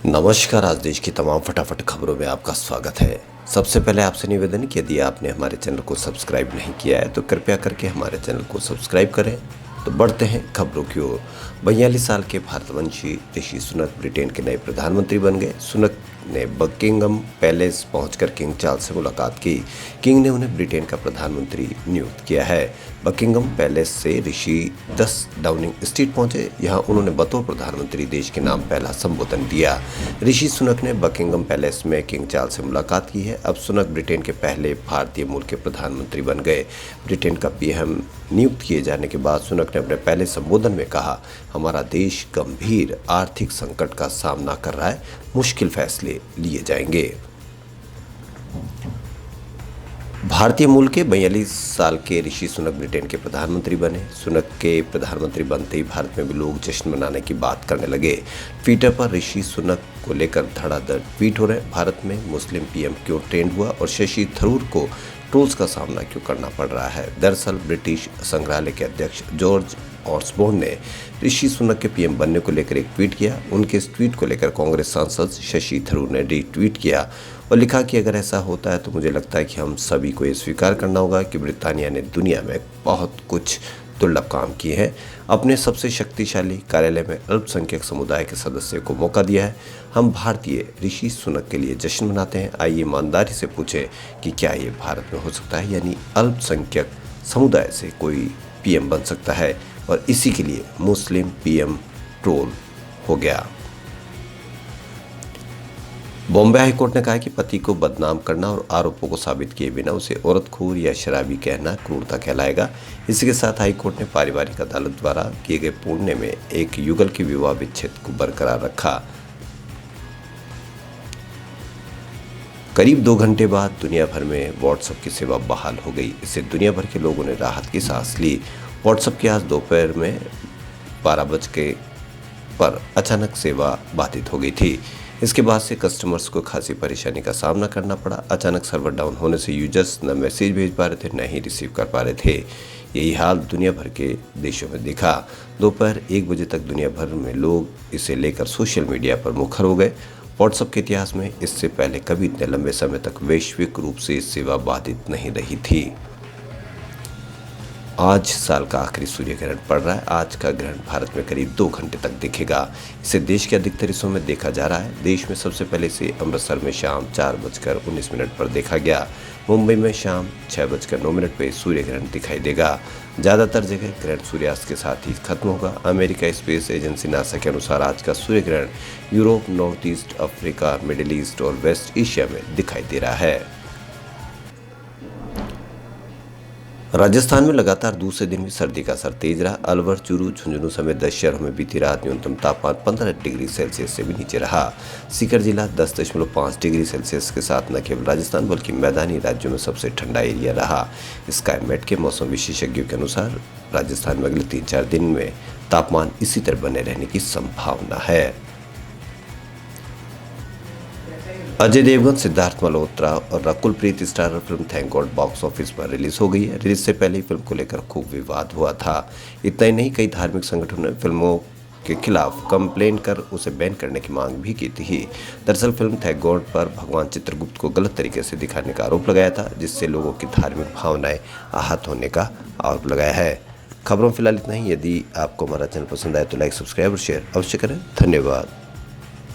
नमस्कार। आज देश की तमाम फटाफट खबरों में आपका स्वागत है। सबसे पहले आपसे निवेदन कि यदि आपने हमारे चैनल को सब्सक्राइब नहीं किया है तो कृपया करके हमारे चैनल को सब्सक्राइब करें। तो बढ़ते हैं खबरों की ओर। 42 साल के भारतवंशी ऋषि सुनक ब्रिटेन के नए प्रधानमंत्री बन गए। सुनक ने बकिंगम पैलेस पहुंचकर किंग चार्ल्स से मुलाकात की। किंग ने उन्हें ब्रिटेन का प्रधानमंत्री नियुक्त किया है। बकिंगम पैलेस से ऋषि 10 डाउनिंग स्ट्रीट पहुंचे। यहां उन्होंने बतौर प्रधानमंत्री देश के नाम पहला संबोधन दिया। ऋषि सुनक ने बकिंगम पैलेस में किंग चार्ल्स से मुलाकात की है। अब सुनक ब्रिटेन के पहले भारतीय मूल के प्रधानमंत्री बन गए। ब्रिटेन का पीएम नियुक्त किए जाने के बाद सुनक ने अपने पहले संबोधन में कहा, हमारा देश गंभीर आर्थिक संकट का सामना कर रहा है, मुश्किल फैसले लिए जाएंगे। भारतीय मूल के 42 साल के ऋषि सुनक ब्रिटेन के प्रधानमंत्री बने। सुनक के प्रधानमंत्री बनते ही भारत में भी लोग जश्न मनाने की बात करने लगे। ट्विटर पर ऋषि सुनक को लेकर धड़ाधड़ ट्वीट हो रहे। भारत में मुस्लिम पीएम क्यों ट्रेंड हुआ और शशि थरूर को ट्रोल्स का सामना क्यों करना पड़ रहा है। दरअसल ब्रिटिश संग्रहालय के अध्यक्ष जॉर्ज ऑसबोर्न ने ऋषि सुनक के पीएम बनने को लेकर एक ट्वीट किया। उनके इस ट्वीट को लेकर कांग्रेस सांसद शशि थरूर ने रीट्वीट किया और लिखा कि अगर ऐसा होता है तो मुझे लगता है कि हम सभी को ये स्वीकार करना होगा कि ब्रिटानिया ने दुनिया में बहुत कुछ दुर्लभ काम किए हैं। अपने सबसे शक्तिशाली कार्यालय में अल्पसंख्यक समुदाय के सदस्य को मौका दिया है। हम भारतीय ऋषि सुनक के लिए जश्न मनाते हैं। आइए ईमानदारी से पूछें कि क्या ये भारत में हो सकता है, यानी अल्पसंख्यक समुदाय से कोई पीएम बन सकता है। और इसी के लिए मुस्लिम पीएम ट्रोल हो गया। बॉम्बे हाईकोर्ट ने कहा कि पति को बदनाम करना और आरोपों को साबित किए बिना उसे औरतखोर या शराबी कहना क्रूरता कहलाएगा। इसी के साथ हाईकोर्ट ने पारिवारिक अदालत द्वारा किए गए पुण्य में एक युगल के विवाह विच्छेद को बरकरार रखा। करीब 2 घंटे बाद दुनिया भर में व्हाट्सएप की सेवा बहाल हो गई। इससे दुनिया भर के लोगों ने राहत की सांस ली। व्हाट्सएप की आज दोपहर में 12 बजे पर अचानक सेवा बाधित हो गई थी। इसके बाद से कस्टमर्स को खासी परेशानी का सामना करना पड़ा। अचानक सर्वर डाउन होने से यूजर्स न मैसेज भेज पा रहे थे, न ही रिसीव कर पा रहे थे। यही हाल दुनिया भर के देशों में दिखा। दोपहर 1 बजे तक दुनिया भर में लोग इसे लेकर सोशल मीडिया पर मुखर हो गए। व्हाट्सएप के इतिहास में इससे पहले कभी इतने लंबे समय तक वैश्विक रूप से सेवा बाधित नहीं रही थी। आज साल का आखिरी सूर्य ग्रहण पड़ रहा है। आज का ग्रहण भारत में करीब 2 घंटे तक दिखेगा। इसे देश के अधिकतर हिस्सों में देखा जा रहा है। देश में सबसे पहले इसे अमृतसर में शाम 4:19 पर देखा गया। मुंबई में शाम 6:09 पर सूर्य ग्रहण दिखाई देगा। ज़्यादातर जगह ग्रहण सूर्यास्त के साथ ही खत्म होगा। अमेरिका स्पेस एजेंसी नासा के अनुसार आज का सूर्य ग्रहण Europe, north east Africa, middle east और वेस्ट एशिया में दिखाई दे रहा है। राजस्थान में लगातार दूसरे दिन भी सर्दी का असर तेज रहा। अलवर, चूरू, झुंझुनू समेत 10 शहरों में बीती रात न्यूनतम तापमान 15 डिग्री सेल्सियस से भी नीचे रहा। सीकर जिला 10.5 डिग्री सेल्सियस के साथ न केवल राजस्थान बल्कि मैदानी राज्यों में सबसे ठंडा एरिया रहा। स्काईमेट के मौसम विशेषज्ञों के अनुसार राजस्थान में अगले 3-4 दिन में तापमान इसी तरह बने रहने की संभावना है। अजय देवगन, सिद्धार्थ मल्होत्रा और Rakul Preet starrer film Thank God box office पर रिलीज हो गई है। रिलीज से पहले ही फिल्म को लेकर खूब विवाद हुआ था। इतना ही नहीं, कई धार्मिक संगठनों ने फिल्मों के खिलाफ कंप्लेन कर उसे बैन करने की मांग भी की थी। दरअसल फिल्म थैंक गॉड पर भगवान चित्रगुप्त को गलत तरीके से दिखाने का आरोप लगाया था, जिससे लोगों की धार्मिक भावनाएं आहत होने का आरोप लगाया है। खबरों फिलहाल इतना ही। यदि आपको हमारा चैनल पसंद आए तो लाइक, सब्सक्राइब और शेयर अवश्य करें। धन्यवाद।